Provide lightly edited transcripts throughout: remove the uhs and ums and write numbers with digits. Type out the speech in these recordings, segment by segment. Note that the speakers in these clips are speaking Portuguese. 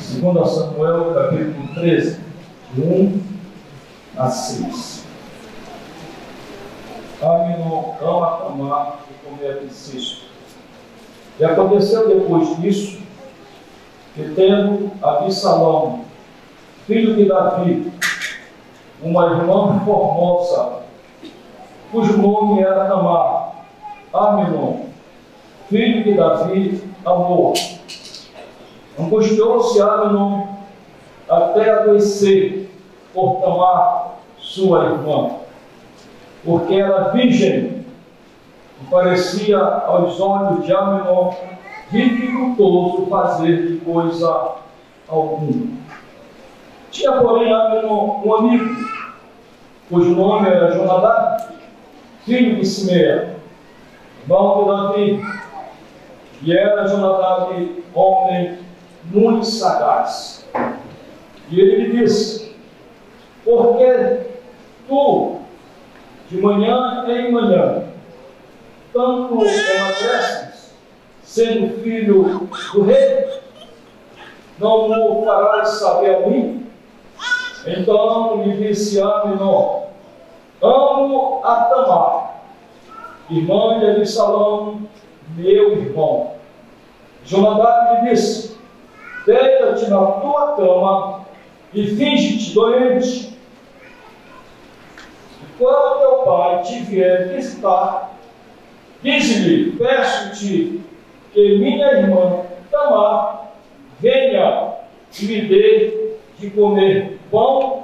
2 Samuel, capítulo 13, de 1 a 6. Amnon ama Tamar e comete incesto. E aconteceu depois disso, que tendo Absalão, filho de Davi, uma irmã formosa, cujo nome era Tamar, Amnon, filho de Davi, amou. Angustiou-se Amnon até adoecer por Tamar, sua irmã, porque era virgem, e parecia aos olhos de Amnon dificultoso fazer coisa alguma. Tinha, porém, Amnon um amigo, cujo nome era Jonadab, filho de Simea, irmão de Davi, e era Jonadab homem muito sagaz. E ele lhe disse: por que tu, de manhã em manhã, tanto emagreces, sendo filho do rei? Não o farás saber a mim? Então lhe disse Amnon: amo a Tamar, irmã de Absalão, meu irmão. Jonadab lhe disse: deita-te na tua cama e finge-te doente. E quando teu pai te vier visitar, dize-lhe: peço-te que minha irmã Tamar venha e me dê de comer pão,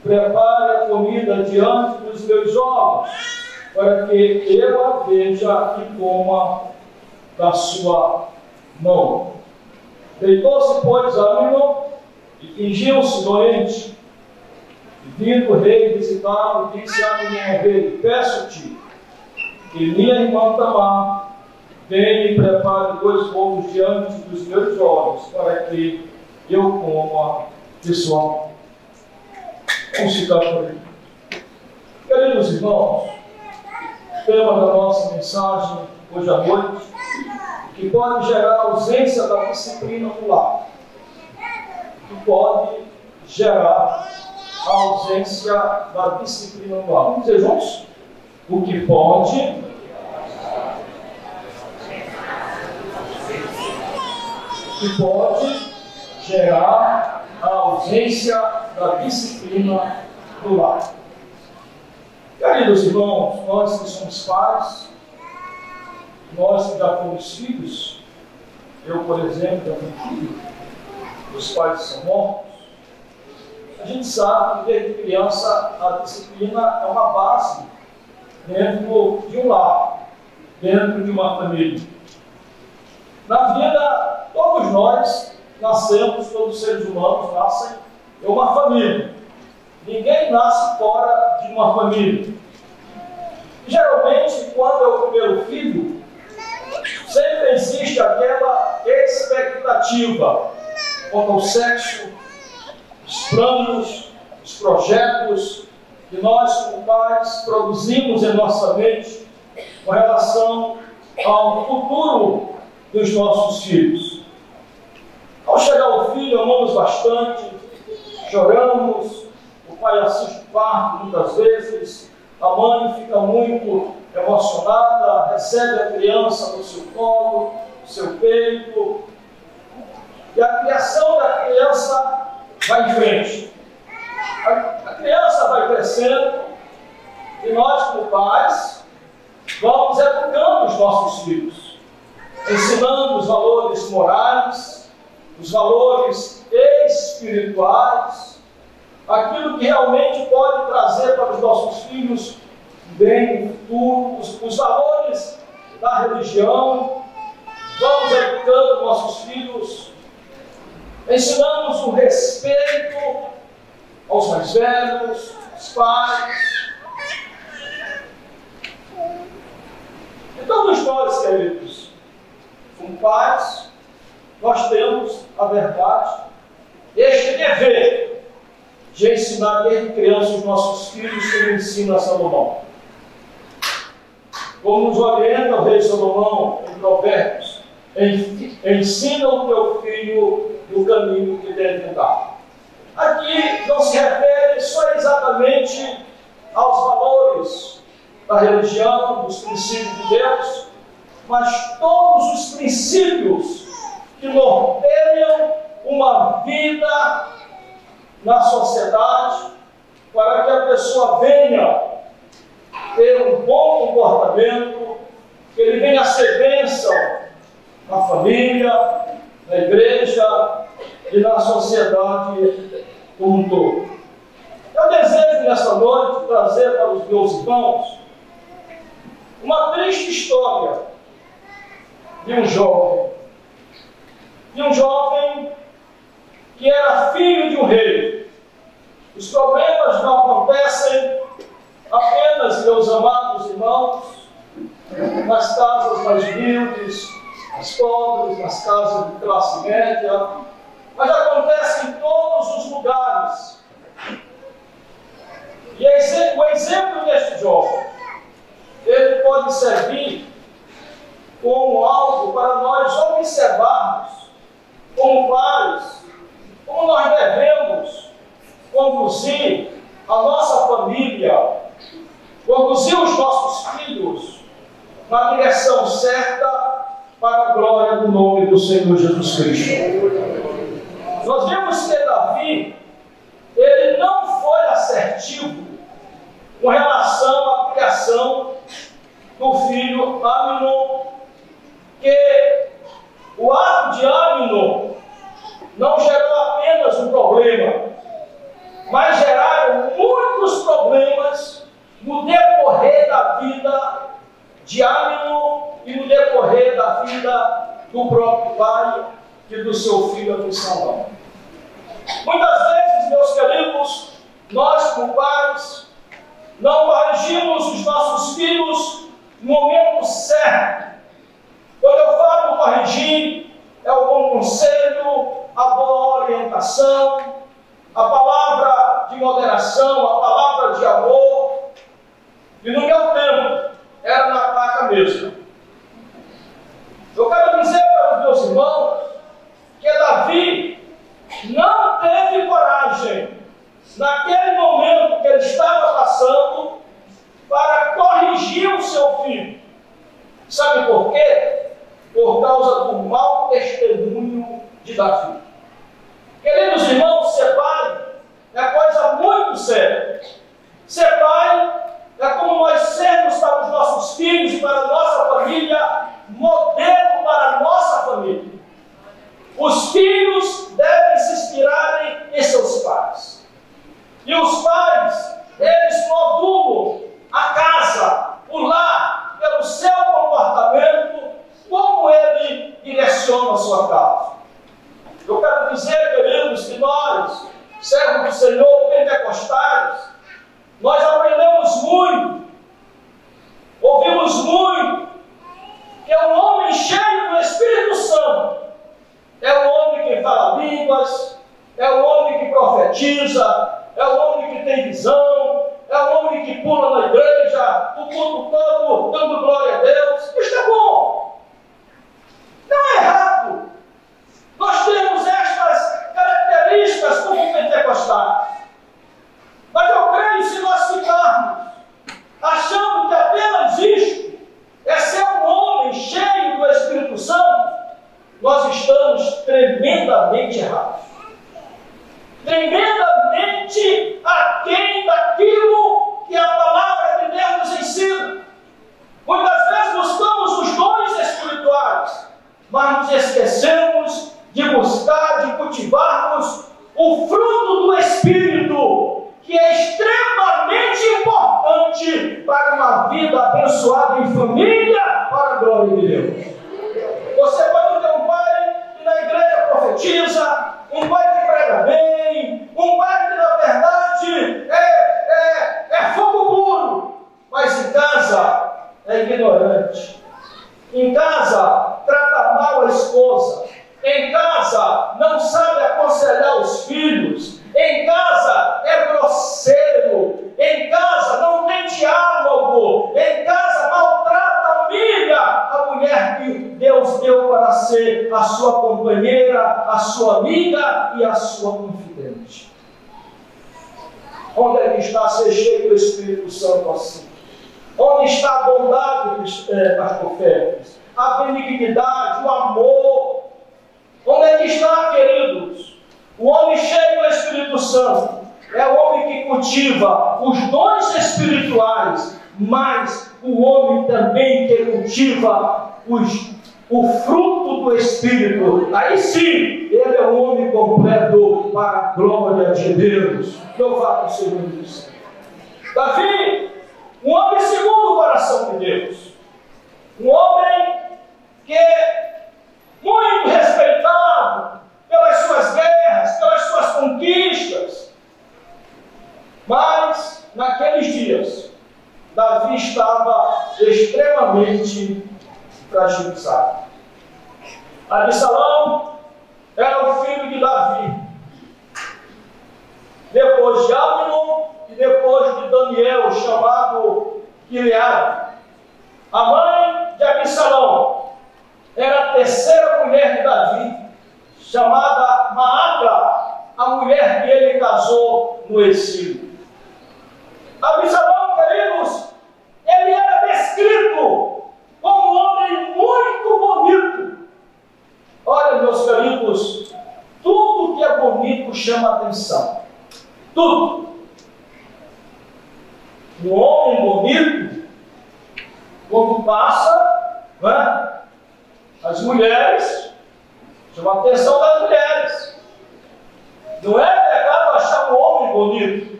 prepare a comida diante dos meus olhos, para que eu a veja e coma da sua mão. Deitou-se, pois, Amnon e fingiu-se doente. E vindo o rei visitá-lo, disse a Amnon ao rei: peço-te que minha irmã Tamar venha e prepare 2 ovos diante dos meus olhos, para que eu coma de sua mão. Vamos ficar por aí. Queridos irmãos, o tema da nossa mensagem hoje à noite, que pode gerar ausência da disciplina no lar, que pode gerar a ausência da disciplina no lar. Vamos dizer juntos? O que pode gerar a ausência da disciplina no lar. Queridos irmãos, nós que somos pais, nós que já fomos filhos, eu, por exemplo, já fui filho, meus pais são mortos, a gente sabe que desde criança a disciplina é uma base dentro de um lar, dentro de uma família. Na vida, todos nós nascemos, todos os seres humanos nascem em uma família. Ninguém nasce fora de uma família. Geralmente, quando é o primeiro filho, sempre existe aquela expectativa quanto ao sexo, os planos, os projetos que nós, como pais, produzimos em nossa mente com relação ao futuro dos nossos filhos. Ao chegar o filho, amamos bastante, choramos, o pai assiste o parto muitas vezes, a mãe fica muito emocionada, recebe a criança no seu colo, no seu peito, e a criação da criança vai em frente. A criança vai crescendo e nós, como pais, vamos educando os nossos filhos, ensinando os valores morais, os valores espirituais, aquilo que realmente pode trazer para os nossos filhos bem no futuro, os valores da religião. Vamos educando nossos filhos, ensinamos o respeito aos mais velhos, aos pais. Então, nós, queridos, como pais, nós temos a verdade, este dever de ensinar desde criança os nossos filhos, como ensina Salomão. Como nos orienta o rei Salomão em Provérbios: ensina o teu filho no caminho caminho que deve mudar. Aqui não se refere só exatamente aos valores da religião, dos princípios de Deus, mas todos os princípios que norteiam uma vida na sociedade, para que a pessoa venha ter um bom comportamento, que ele venha a ser bênção na família, na igreja e na sociedade como um todo. Eu desejo nesta noite trazer para os meus irmãos uma triste história de um jovem que era filho de um rei. Os problemas não acontecem apenas, meus amados irmãos, nas casas mais humildes, nas pobres, nas casas de classe média, mas acontece em todos os lugares. E o exemplo deste jovem, ele pode servir como algo para nós observarmos como pais, como nós devemos conduzir a nossa família, conduzir os nossos filhos na direção certa para a glória do nome do Senhor Jesus Cristo. Nós vemos que Davi, ele não foi assertivo com relação à criação do filho Amnon, que o ato de Amnon não gerou apenas um problema, mas geraram muitos problemas no decorrer da vida de Amnon e no decorrer da vida do próprio pai e do seu filho Absalão. Muitas vezes, meus queridos, nós como pais não corrigimos os nossos filhos no momento certo. Quando eu falo corrigir, é o bom conselho, a boa orientação, a palavra de moderação, a palavra de amor. E no meu tempo, era na faca mesmo. Eu quero dizer para os meus irmãos que Davi não teve coragem, naquele momento que ele estava passando, para corrigir o seu filho. Sabe por quê? Por causa do mau testemunho de Davi. Queridos irmãos, ser pai é coisa muito séria. Ser pai é como nós sermos para os nossos filhos, para a nossa família, modelo para a nossa família. Os filhos devem se inspirarem em seus pais. E os pais, eles modulam a casa, o lar, pelo seu comportamento, como ele direciona a sua casa. Eu quero dizer, queridos, que nós, servos do Senhor, pentecostais, nós aprendemos muito, ouvimos muito, que é um homem cheio do Espírito Santo, é um homem que fala línguas, é um homem que profetiza, é um homem que tem visão, é um homem que pula na igreja, o culto todo, dando glória a Deus. Isso é bom, não é errado. Nós temos estas características como pentecostais. Mas eu creio, se nós ficarmos achando que apenas isto é ser um homem cheio do Espírito Santo, nós estamos tremendamente errados. Tremendamente aquém daquilo que a palavra de Deus nos ensina. Muitas vezes buscamos os dons espirituais, mas nos esquecemos de buscar, de cultivarmos o fruto do Espírito, que é extremamente importante para uma vida abençoada em família, para a glória de Deus. Você pode ter um pai que na igreja profetiza, um pai que prega bem, um pai que na verdade é fogo puro, mas em casa é ignorante. Em casa trata mal a esposa. Em casa não sabe aconselhar os filhos. Em casa é grosseiro. Em casa não tem diálogo. Em casa maltrata, humilha a mulher que Deus deu para ser a sua companheira, a sua amiga e a sua confidente. Onde é que está ser cheio do Espírito Santo assim? Onde está a bondade, pastor Félix? A benignidade, o amor? Onde é que está, queridos? O homem cheio do Espírito Santo é o homem que cultiva os dons espirituais, mas o homem também que cultiva o fruto do Espírito. Aí sim, ele é um homem completo para a glória de Deus. Louvado seja o Deus. Davi, um homem segundo o coração de Deus. Um homem que é muito respeitado pelas suas guerras, pelas suas conquistas. Mas, naqueles dias, Davi estava extremamente fragilizado. Absalão era o filho de Davi. Depois de Amnon e depois de Daniel, chamado Gileade. A mãe de Absalão era a terceira mulher de Davi, chamada Maaca, a mulher que ele casou no exílio. Absalão, queridos, ele era descrito como um homem muito bonito. Olha, meus queridos, tudo que é bonito chama atenção. Tudo. Um homem bonito, quando passa, né, as mulheres, chama a atenção das mulheres. Não é pecado achar um homem bonito.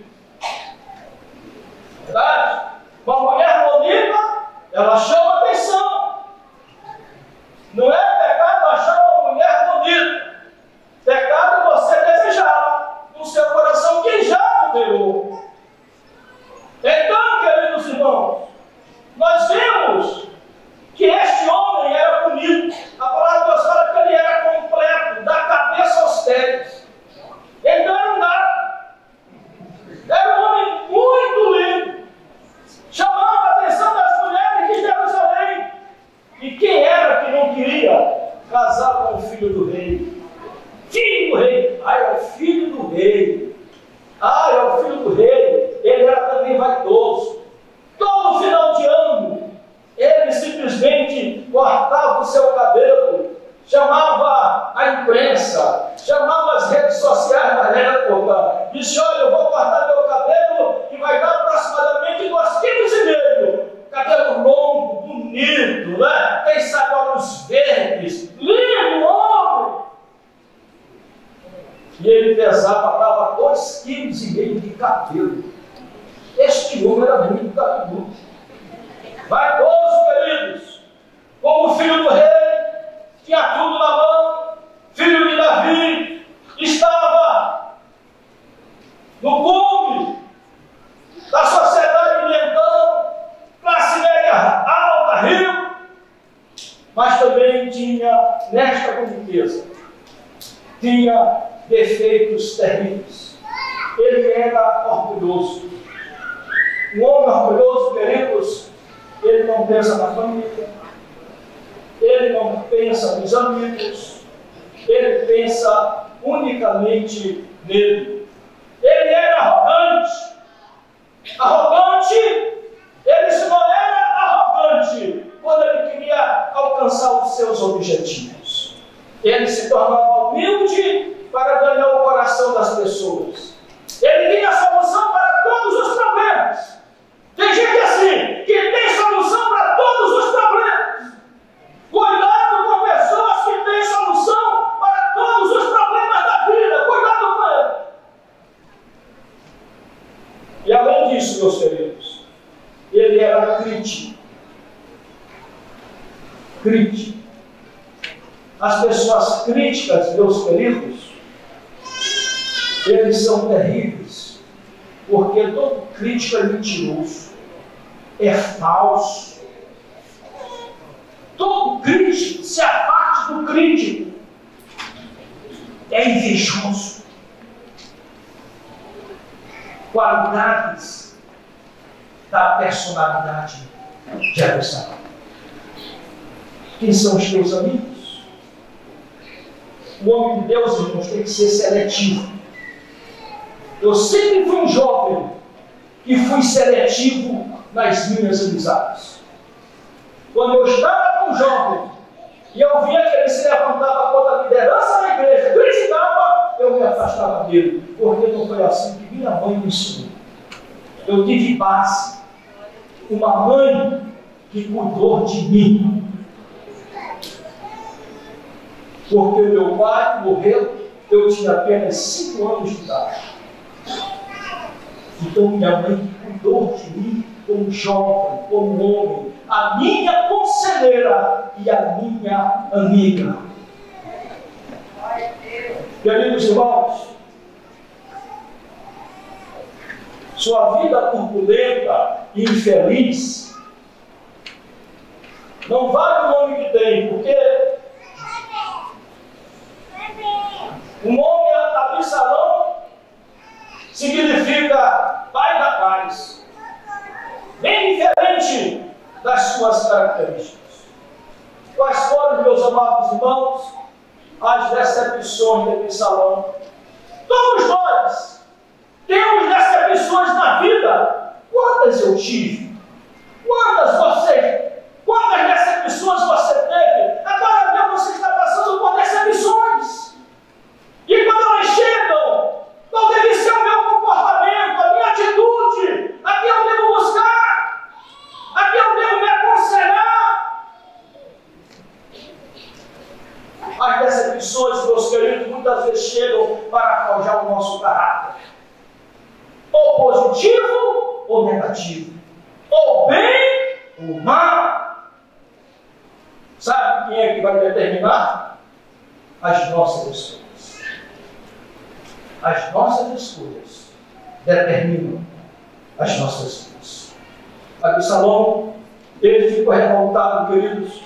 Verdade? Uma mulher bonita, ela chama atenção. Não é pecado achar uma mulher bonita. Pecado é você desejá-la no seu coração, que já o deu. Então, queridos irmãos, nós vimos que este homem era bonito. A palavra de Deus fala que ele era completo, da cabeça aos pés. Então era um gato. Era um homem muito lindo. Chamava a atenção das mulheres de Jerusalém. E quem era que não queria casar com o filho do rei? Filho do rei. Ah, é o filho do rei. Ah, é o filho do rei. Ele era também vaidoso. Todo final de ano, ele simplesmente cortava o seu cabelo, chamava a imprensa, chamava as redes sociais na época, disse: olha, eu vou cortar meu cabelo e vai dar aproximadamente 2,5 kg. Cabelo longo, bonito, né? Quem sabe olhos verdes, lindo homem. E ele pesava, dava 2,5 kg de cabelo. Este homem era muito cabeludo. Vaidoso, queridos, como filho do rei, tinha tudo na mão, filho de Davi, estava no cume da sociedade de então, classe média alta, rico, mas também tinha, nesta riqueza, tinha defeitos terríveis. Ele era orgulhoso. Um homem orgulhoso, queridos, ele não pensa na família, ele não pensa nos amigos, ele pensa unicamente nele. Ele era arrogante. Arrogante, ele não era arrogante quando ele queria alcançar os seus objetivos. Ele se tornava humilde para ganhar o coração das pessoas. Ele tinha a solução para todos os problemas. Tem gente assim, que tem solução para todos os problemas. Cuidado com pessoas que têm solução para todos os problemas da vida. Cuidado com elas. E além disso, meus queridos, ele era crítico. Crítico. As pessoas críticas, meus queridos, eles são terríveis, porque todo crítico é mentiroso, é falso. Todo crítico, se a parte do crítico é invejoso. Qualidades da personalidade de Absalão. Quem são os teus amigos? O homem de Deus, irmãos, tem que ser seletivo. Eu sempre fui um jovem que fui seletivo nas minhas amizades. Quando eu estava com um jovem e eu via que ele se levantava contra a liderança da igreja, criticava, eu me afastava dele, porque não foi assim que minha mãe me ensinou. Eu tive base, uma mãe que cuidou de mim. Porque o meu pai morreu, eu tinha apenas 5 anos de idade. Então minha mãe cuidou de mim como jovem, como homem, a minha conselheira e a minha amiga. Queridos irmãos, sua vida turbulenta e infeliz não vale o nome que tem, porque o nome Absalão significa pai da paz, bem diferente das suas características. Quais foram, meus amados irmãos, as decepções de Absalão? Todos nós temos decepções na vida. Quantas eu tive? Quantas decepções você teve? Agora mesmo você está passando por decepções. E quando elas chegam, qual deve ser o meu comportamento, a minha atitude? A quem eu devo buscar? A quem eu devo me aconselhar? As decepções, meus queridos, muitas vezes chegam para forjar o nosso caráter. Ou positivo ou negativo. Ou bem ou mal. Sabe quem é que vai determinar? As nossas escolhas. As nossas escolhas determinam as nossas vidas. Absalão, ele ficou revoltado, queridos,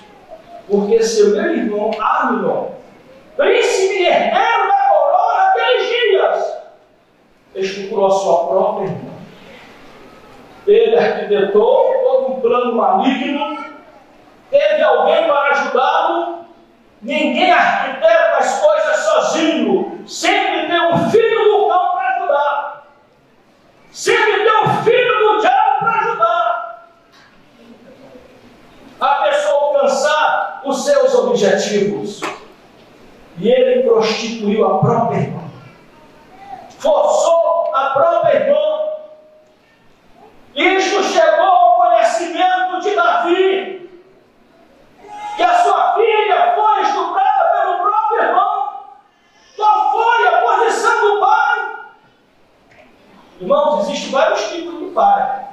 porque seu meu irmão Amnon, príncipe herdeiro da coroa naqueles dias, estuprou a sua própria irmã. Ele arquitetou todo um plano maligno, teve alguém para ajudá-lo. Ninguém arquiteta as coisas sozinho, sempre tem um filho do cão para ajudar, sempre tem um filho do diabo para ajudar a pessoa a alcançar os seus objetivos. E ele prostituiu a própria irmã, forçou a própria irmã. Isto chegou ao conhecimento de Davi, que a sua filha foi estuprada pelo próprio irmão. Qual foi a posição do pai? Irmãos, existem vários tipos de pai.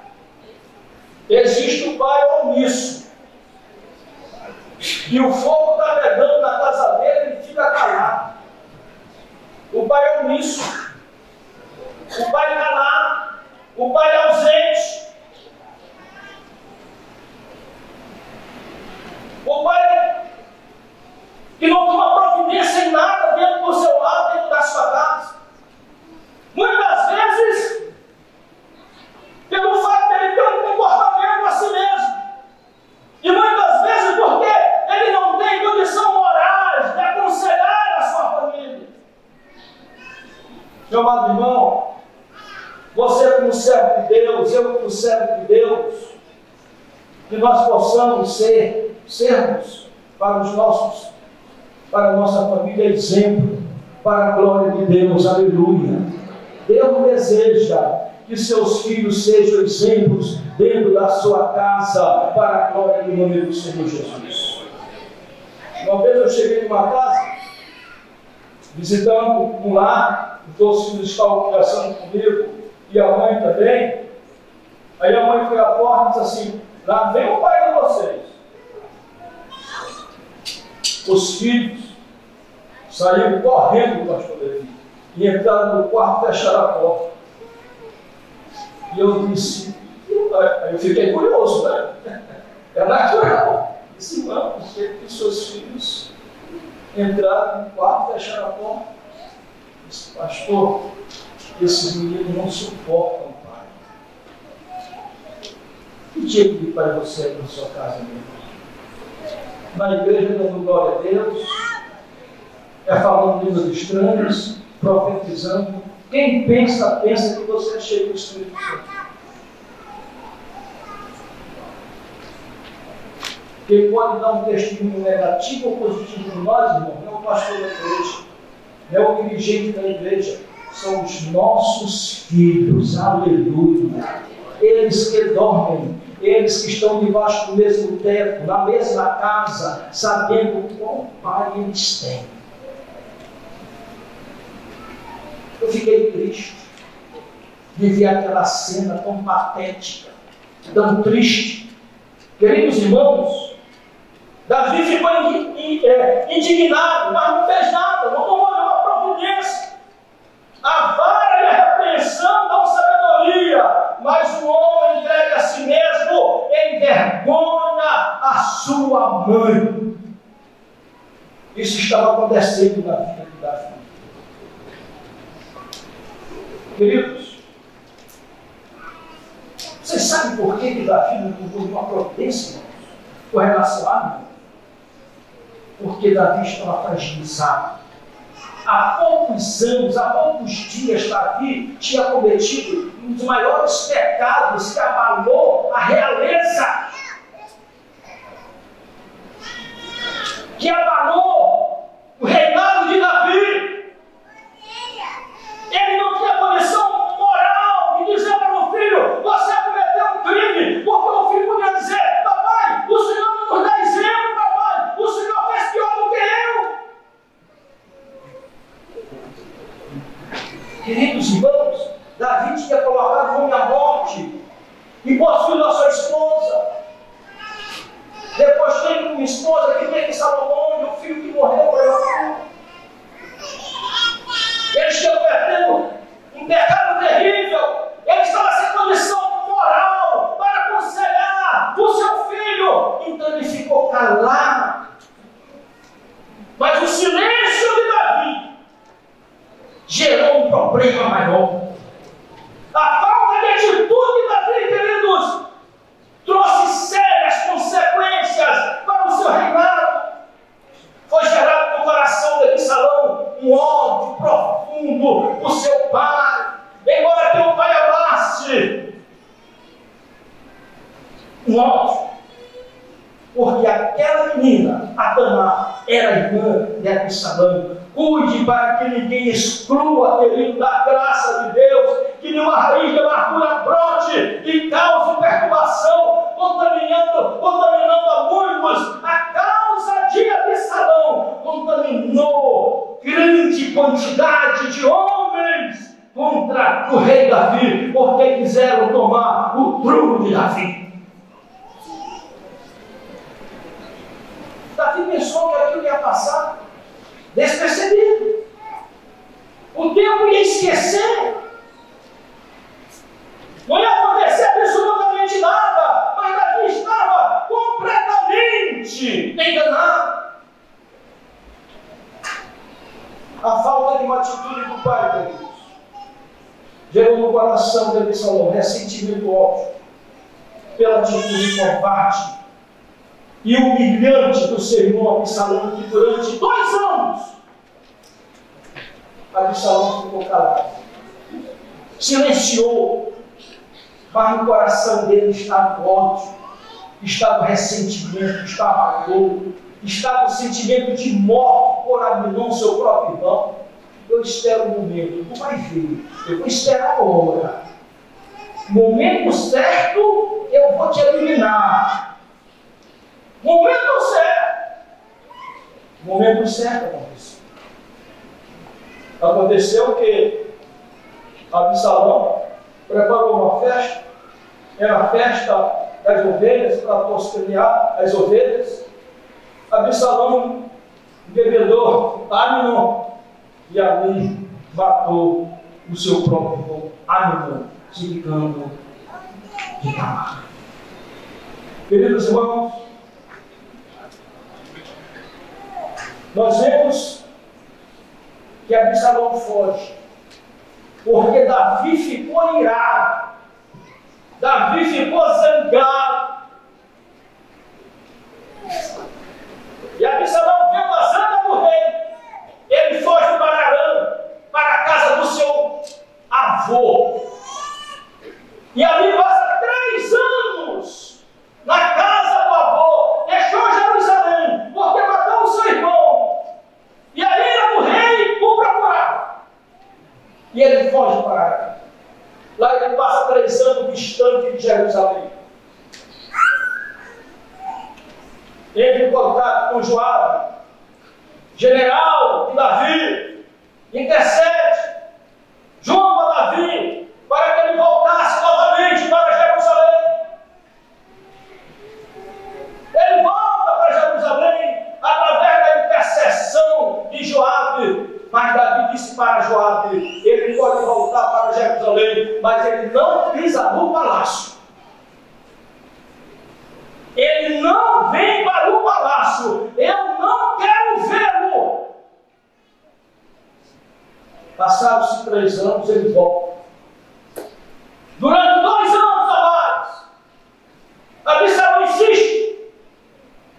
Existe o pai omisso, e o fogo está pegando na casa dele e fica calado. O pai omisso, o pai calado, o pai ausente, o pai que não toma providência em nada dentro do seu lar, dentro da sua casa. Muitas vezes, pelo fato de ele ter um comportamento a si mesmo, e muitas vezes porque ele não tem condição moral de aconselhar a sua família. Meu amado irmão, você como servo de Deus, eu como servo de Deus, que nós possamos sermos para a nossa família exemplo, para a glória de Deus, aleluia. Deus deseja que seus filhos sejam exemplos dentro da sua casa, para a glória do nome do Senhor Jesus. Uma vez eu cheguei numa casa, visitando um lar, os 2 filhos estavam conversando comigo, e a mãe também. Aí a mãe foi à porta e disse assim: lá vem o pai de vocês. Os filhos saíram correndo, pastor Levi, e entraram no quarto e fecharam a porta. E eu disse, aí eu fiquei curioso, né? É natural. Eu disse: não, por que os seus filhos entraram no quarto e fecharam a porta? Eu disse: pastor, esses meninos não suportam o pai. Que tipo de pai você é na sua casa mesmo? Na igreja dando glória a Deus, É falando línguas estranhas, profetizando. Quem pensa que você é cheio do Espírito Santo. Quem pode dar um testemunho negativo ou positivo de nós, irmão, não é o pastor da igreja, não é o dirigente da igreja, são os nossos filhos, aleluia. Eles que dormem, eles que estão debaixo do mesmo teto, na mesma casa, sabendo qual pai eles têm. Eu fiquei triste de ver aquela cena tão patética, tão triste. Queridos irmãos, Davi ficou indignado, mas não fez nada, não tomou nenhuma providência. A vara e a repreensão dão sabedoria, mas o homem entregue a si mesmo envergonha a sua mãe. Isso estava acontecendo na vida de Davi. Queridos, vocês sabem por que Davi não tomou uma providência com relação a mim? Porque Davi estava fragilizado. Há poucos anos, há poucos dias, Davi tinha cometido um dos maiores pecados que abalou a realeza, que abalou o reinado de Davi. Ele não tinha condição moral de dizer para o filho: você cometeu um crime, porque o filho podia dizer: papai, o senhor não nos dá exemplo, papai, o senhor fez pior do que eu. Queridos irmãos, Davi tinha colocado o homem à morte e possuiu a sua esposa. Depois teve uma esposa que teve Salomão e o filho que morreu por ela. Ele estava cometendo um pecado terrível. Ele estava sem condição moral para aconselhar o seu filho. Então ele ficou calado. Mas o silêncio de Davi gerou um problema maior. A falta de atitude de Davi, queridos, trouxe sérias consequências para o seu reinado. Foi gerado no coração de Absalão um ódio profundo por seu pai, embora teu pai amasse. Um ódio, porque aquela menina, a Tamar, era irmã de Absalão. Cuide para que ninguém exclua, querido, da graça de Deus, que nenhuma raiz de amargura brote e cause perturbação, contaminando a muitos. A causa de Absalão contaminou grande quantidade de homens contra o rei Davi, porque quiseram tomar o trono de Davi. Davi pensou que aquilo ia passar despercebido. O tempo ia esquecer. Não ia acontecer absolutamente nada. Mas Davi estava completamente enganado. A falta de uma atitude do pai, queridos, gerou no coração de Absalão ressentimento óbvio pela atitude covarde e humilhante do seu irmão Absalão, que durante 2 anos Absalão ficou calado, silenciou, mas no coração dele estava o ódio, estava o ressentimento, estava a dor, estava o sentimento de morte por Aminon, seu próprio irmão. Eu espero um momento, tu vai ver, eu vou esperar a hora, momento certo eu vou te eliminar. Momento certo aconteceu. Aconteceu que Absalão preparou uma festa, era a festa das ovelhas, para tosquear as ovelhas. Absalão embebedou Aminon e ali matou o seu próprio irmão Aminon, se ligando de Tamar. Queridos irmãos, nós vemos que Absalão foge, porque Davi ficou irado, Davi ficou zangado. E Absalão vendo a zanga do rei, Lá ele passa 3 anos distante de Jerusalém. Entra em contato com Joabe, general de Davi, intercede junto a Davi para que ele voltasse novamente para Jerusalém. Ele volta para Jerusalém através da intercessão de Joabe. Mas Davi disse para Joabe: ele pode voltar para Jerusalém, mas ele não pisa no palácio. Ele não vem para o palácio. Eu não quero vê-lo. Passados-se 3 anos, ele volta. Durante 2 anos a mais, Absalão insiste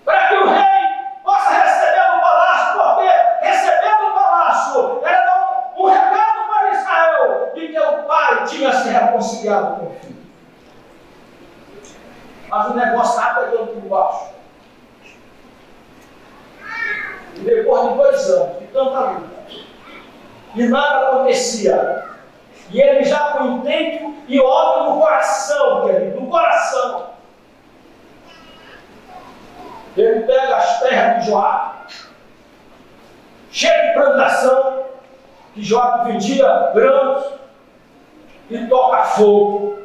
para que o rei possa receber no palácio, porque receber no palácio era dar um recado para Israel de que o pai tinha se reconciliado com o filho. Mas o negócio está pegando por baixo. E depois de 2 anos de tanta luta, e nada acontecia, e ele já com intento e ódio no coração, querido, no coração, ele pega as terras de Joabe, cheio de plantação, que Joabe vendia grãos, e toca fogo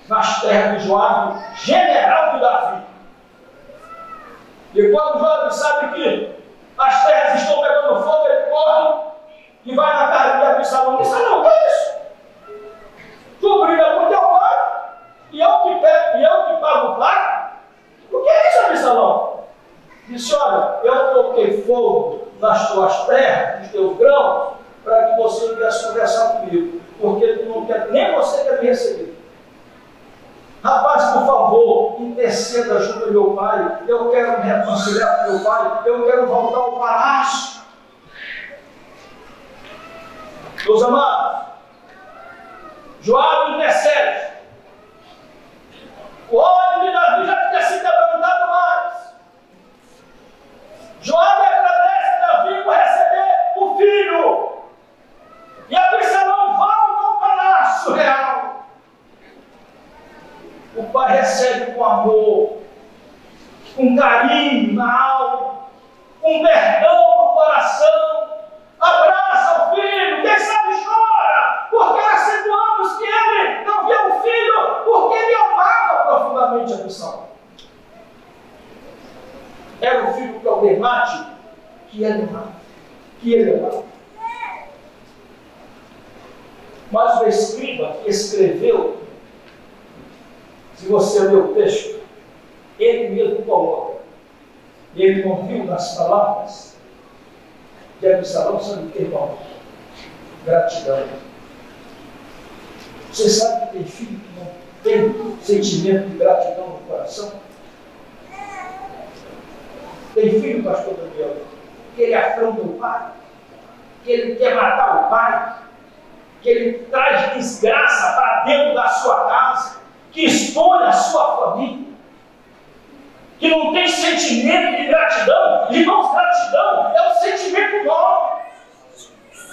nas terras de Joabe, general de Davi. E quando Joabe sabe que as terras estão pegando fogo, ele corre e vai na casa de Absalão. Absalão, o que é isso? Tu briga com teu pai e eu que pago o pai? O que é isso, Absalão? Disse: olha, eu toquei fogo nas tuas terras, nos teus grãos, para que você viesse conversar comigo, porque tu não quer, nem você quer me receber. Rapaz, por favor, interceda junto ao meu pai. Eu quero me reconciliar com meu pai. Eu quero voltar ao palácio. Meus amados, Joabe intercede. O ódio de Davi já tinha se quebrantado mais. Joabe agradece a Davi por receber o filho. E Absalão volta ao palácio real. O pai recebe com amor, com carinho na alma, com perdão no coração, abraça o filho, quem sabe chora, porque há 5 anos que ele não via o filho, porque ele amava profundamente Absalão. Era o filho problemático que ele amava. Mas o escriba que escreveu, se você ler o texto, ele mesmo coloca. Ele não viu nas palavras de Absalão, sabe o que, irmão? Gratidão. Você sabe que tem filho que não tem sentimento de gratidão no coração? Tem filho, pastor Daniel, que ele afronta o pai, que ele quer matar o pai, que ele traz desgraça para dentro da sua casa, que expõe a sua família, que não tem sentimento de gratidão. Irmãos, gratidão é um sentimento nobre.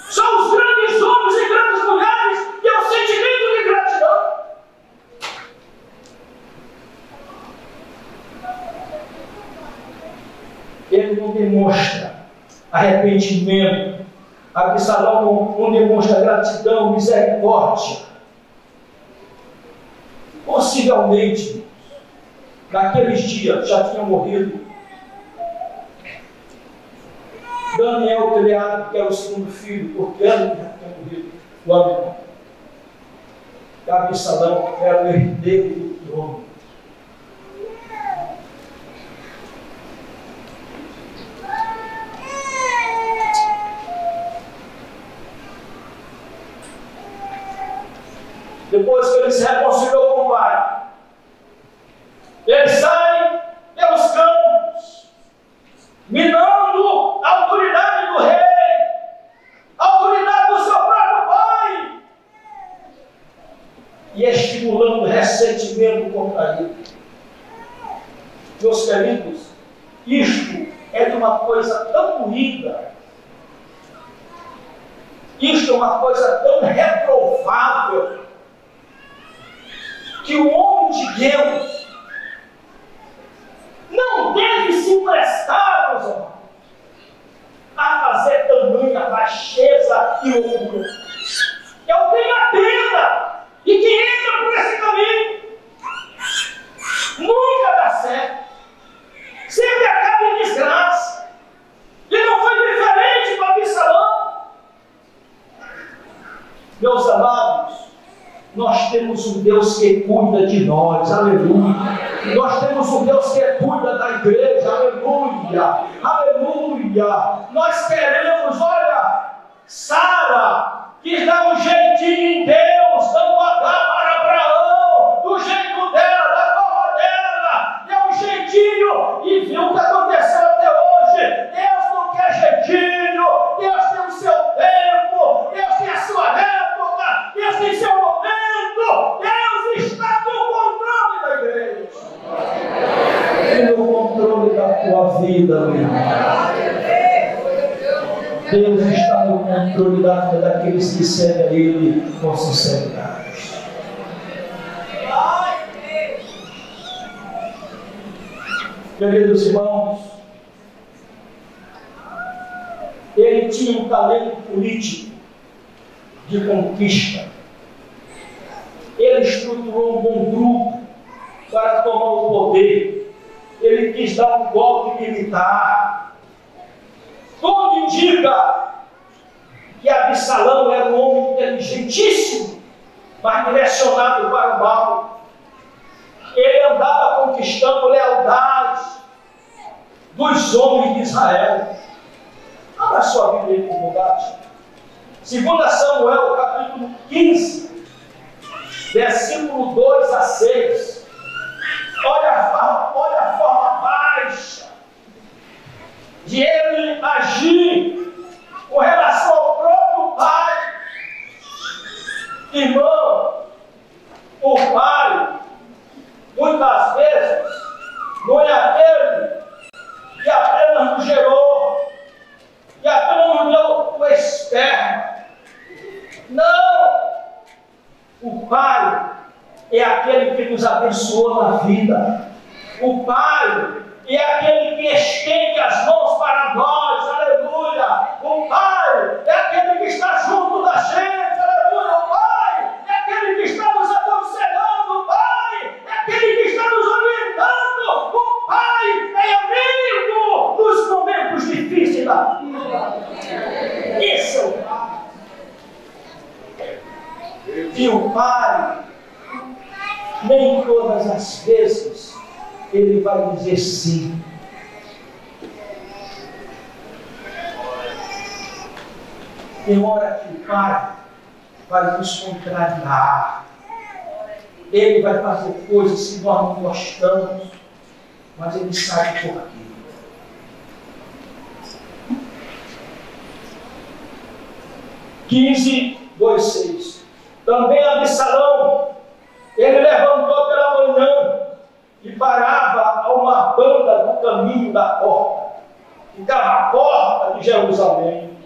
São os grandes homens e grandes mulheres que é o sentimento de gratidão. Ele não demonstra arrependimento. Absalão não demonstra gratidão, misericórdia. Possivelmente, naqueles dias já tinha morrido Daniel Teleado, que era o segundo filho, porque ele já tinha morrido, o Absalão. Absalão era o herdeiro do trono. Depois que ele se reconciliou com o pai, ele sai pelos campos, minando a autoridade do rei, a autoridade do seu próprio pai, e estimulando ressentimento contra ele. Meus queridos, isto é de uma coisa tão doída, isto é uma coisa tão reprovável, que o homem de Deus não deve se emprestar, meus irmãos, a fazer tamanha baixeza e loucura. Eu tenho a pena e que entra por esse caminho. Nunca dá certo. Sempre acaba em desgraça. E não foi diferente com Absalão. Meus amados, nós temos um Deus que cuida de nós, aleluia. Nós temos um Deus que cuida da igreja, aleluia, aleluia. Nós queremos, olha, Sara quis dar um jeitinho em Deus, dando Agar para Abraão, do jeito dela, da forma dela, deu um jeitinho e viu o que aconteceu até hoje. Deus não quer jeitinho, Deus tem o seu tempo, Deus tem a sua época, Deus tem seu momento, Deus está no controle da igreja. E no controle da tua vida, meu irmão. Deus está no controle da vida daqueles que servem a Ele com sinceridade. Queridos irmãos, ele tinha um talento político de conquista. Ele estruturou um bom grupo para tomar o poder. Ele quis dar um golpe militar. Tudo indica que Absalão era um homem inteligentíssimo, mas direcionado para o mal. Ele andava conquistando lealdade dos homens de Israel. Abra sua Bíblia aí, por bondade. 2 Samuel, capítulo 15, versículo 2 a 6. Olha a forma baixa de ele agir com relação ao próprio pai. Irmão, o pai, muitas vezes, não é aquele que apenas nos gerou, que apenas nos deu o esperma. Não! O pai é aquele que nos abençoou na vida. O pai é aquele que estende as mãos para nós, aleluia. O pai é aquele que está junto da gente, aleluia. O pai é aquele que está nos aconselhando. O pai é aquele que está nos orientando. O pai é amigo nos momentos difíceis da vida. Esse é o pai. E o pai, nem todas as vezes, ele vai dizer sim. Tem hora que o pai vai nos contrariar. Ele vai fazer coisas que nós não gostamos, mas ele sabe por quê. (15:2-6). Também Absalão, ele levantou pela manhã e parava a uma banda do caminho da porta. Ficava a porta de Jerusalém.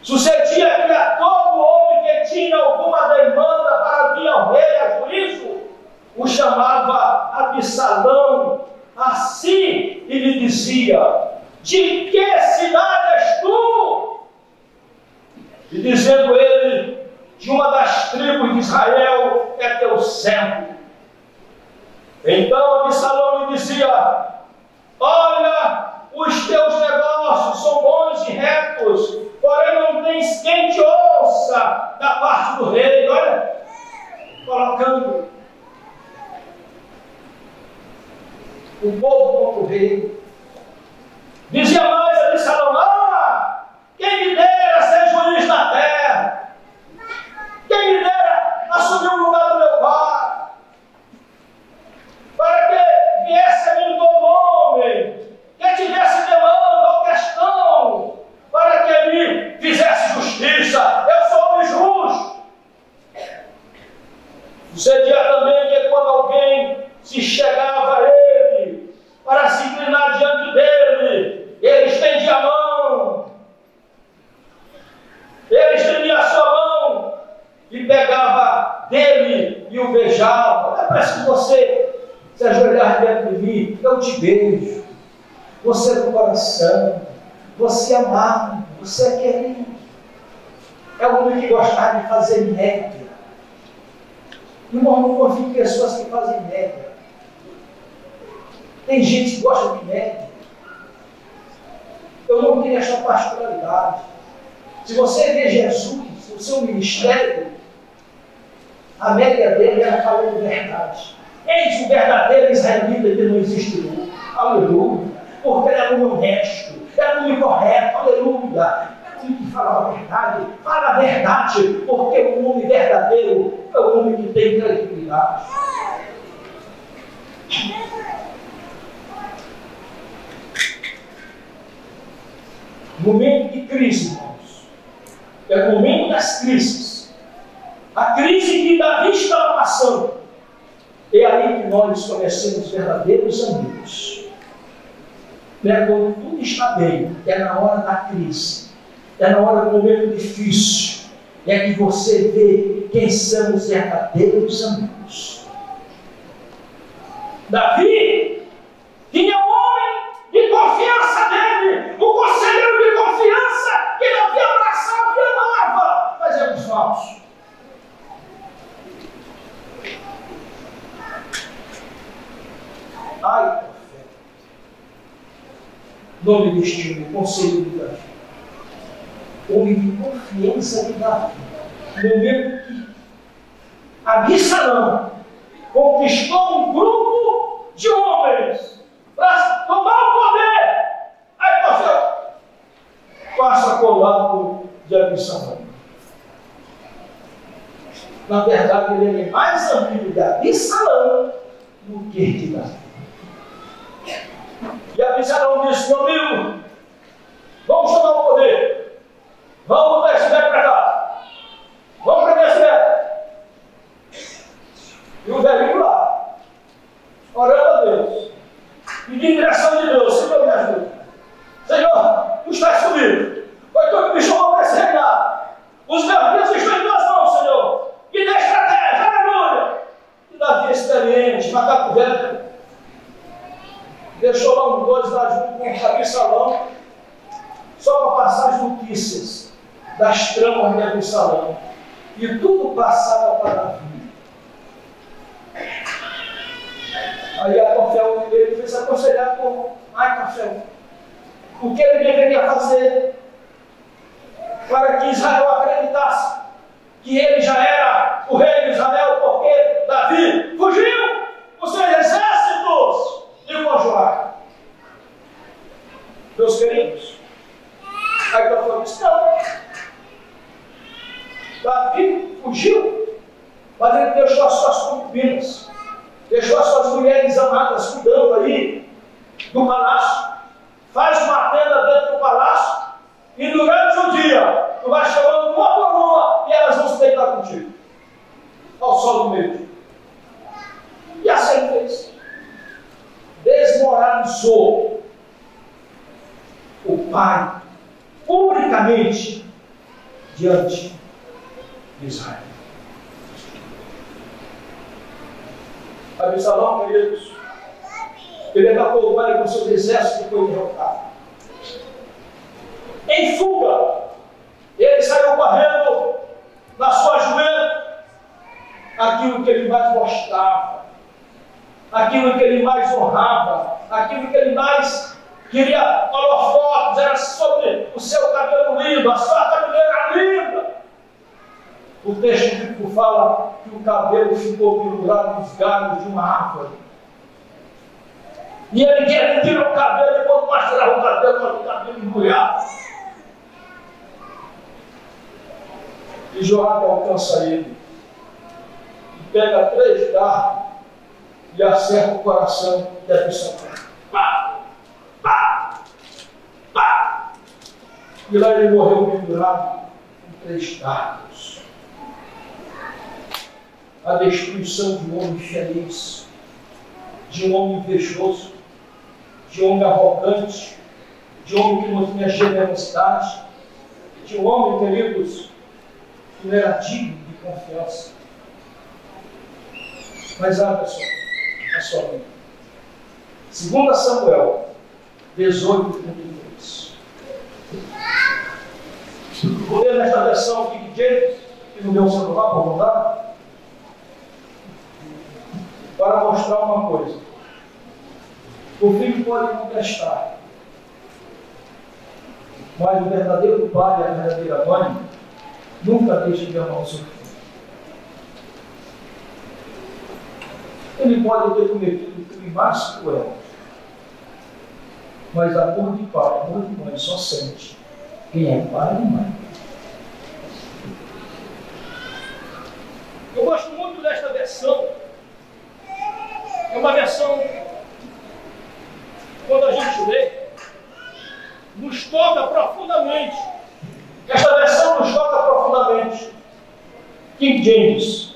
Sucedia que a todo homem que tinha alguma demanda para vir ao rei a juízo, o chamava Absalão assim e lhe dizia: de que cidade és tu? E dizendo ele: de uma das tribos de Israel é teu servo. Então Absalão lhe dizia: olha, os teus negócios são bons e retos, porém não tens quem te ouça da parte do rei. Olha, colocando o povo contra o rei. Dizia mais Absalão: quem me dera ser juiz na terra, quem me dera assumir o lugar do meu pai, para que viesse a mim todo homem que tivesse demanda ou questão, para que ele fizesse justiça. Eu sou homem justo. Sucedia também que quando alguém se chegava a ele para se inclinar diante dele, ele estendia a mão, ele estendia a sua mão e pegava dele e o beijava. preciso você se ajoelhar diante de mim. Eu te beijo. Você é do coração. Você é amado. Você é querido. É um homem que gostava de fazer média. Irmão, não confio em pessoas que fazem média. Tem gente que gosta de média. Eu não tenho essa particularidade. Se você vê Jesus, o seu ministério, a média dele era falando verdade. Eis o verdadeiro israelita que não existe. Aleluia. Porque ele era um honesto, era um correto. Aleluia. Que fala a verdade, fala a verdade, porque o homem verdadeiro é o homem que tem credibilidade. Momento de crise, irmãos, é o momento das crises. A crise que Davi estava passando, é aí que nós conhecemos verdadeiros amigos. Não é quando tudo está bem, é na hora da crise. É na hora do momento difícil. É que você vê quem são os verdadeiros amigos. Davi tinha um homem de confiança dele. O conselheiro de confiança que Davi abraçava e amava. Mas é dos falsos. Ai, profeta. Nome deste homem, conselheiro de Davi. Homem de confiança de Davi. No momento que Absalão conquistou um grupo de homens para tomar o poder, aí profeta passa colado de Absalão. Na verdade, ele é mais amigo de Absalão do que de Davi. E Absalão disse: meu amigo, vamos tomar o poder. Vamos botar esse velho para cá. Vamos prender esse velho. E o velhinho lá, orando a Deus, pedindo direção de Deus. Senhor, me ajuda. Senhor, tu estás comigo. Foi tu que me chamou para esse reinado. Os meus dias estão em tuas mãos, Senhor. Me dê estratégia, aleluia. E Davi experiente, macaco velho. Deixou lá um dois lá junto com Absalão, só para passar as notícias das tramas de Absalão. E tudo passava para Davi. Aí Acofel, ele fez aconselhar com Acofel o que ele deveria fazer para que Israel acreditasse que ele já era o rei de Israel, porque Davi fugiu com seus exércitos de Joá. Meus queridos, aí Acofel disse: não. Davi fugiu, mas ele deixou as suas concubinas, deixou as suas mulheres amadas cuidando aí do palácio. Faz uma tenda dentro do palácio e durante o dia tu vai chamando uma por uma e elas vão se deitar contigo ao sol do meio. E assim ele fez. Desmoralizou o pai publicamente diante de Israel. Absalão, queridos, ele atacou o pai com seu exército e foi derrotado. Em fuga, ele saiu correndo na sua jumenta, aquilo que ele mais gostava, aquilo que ele mais honrava, aquilo que ele mais queria holofotes, era sobre o seu cabelo lindo, a sua cabeleira linda. O texto bíblico fala que o cabelo ficou pendurado nos galhos de uma árvore. E ele queria tirar o cabelo, e quando mais tirava o cabelo embrulhado. E Joabe alcança ele. E pega 3 dardos e acerta o coração de Absalão. Pá! Pá! Pá! E lá ele morreu pendurado com 3 dardos. A destruição de um homem feliz, de um homem invejoso, de um homem arrogante, de um homem que não tinha generosidade, de um homem, queridos, que não era digno de confiança. Mas abra a sua mente. 2 Samuel 18:33. Vou ler nesta versão King James, que no meu celular, vou mandar, para mostrar uma coisa. O filho pode não prestar, mas o verdadeiro pai e a verdadeira mãe nunca deixam de amar o seu filho. Ele pode ter cometido o crime mais cruel, mas amor de pai, amor de mãe só sente quem é pai e mãe. Eu gosto muito desta versão. É uma versão, quando a gente lê, nos toca profundamente. Esta versão nos toca profundamente. King James.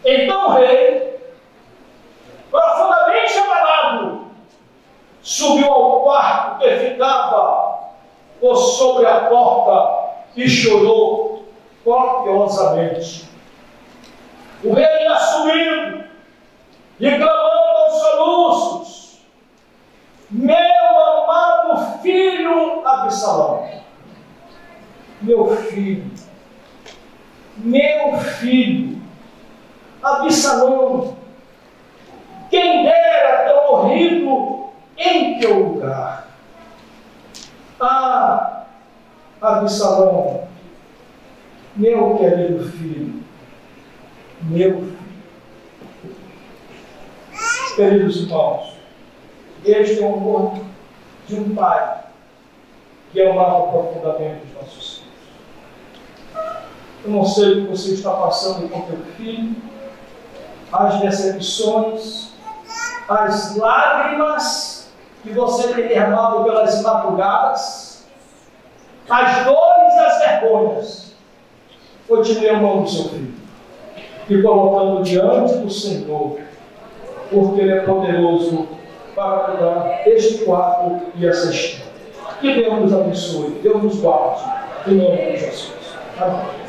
Então o rei, profundamente abalado, subiu ao quarto que ficava por sobre a porta e chorou copiosamente. O rei ia subindo e clamando aos soluços: meu amado filho Absalão, meu filho, Absalão, quem dera ter morrido em teu lugar. Ah, Absalão, meu querido filho, meu filho. Queridos irmãos, este é o amor de um pai que amava profundamente os nossos filhos. Eu não sei o que você está passando com teu filho, as decepções, as lágrimas que você tem derramado pelas madrugadas, as dores e as vergonhas. Continue amando o seu filho e colocando diante do Senhor, porque Ele é poderoso para cuidar deste quarto e essa história. Que Deus nos abençoe, Deus nos guarde, em nome de Jesus. Amém.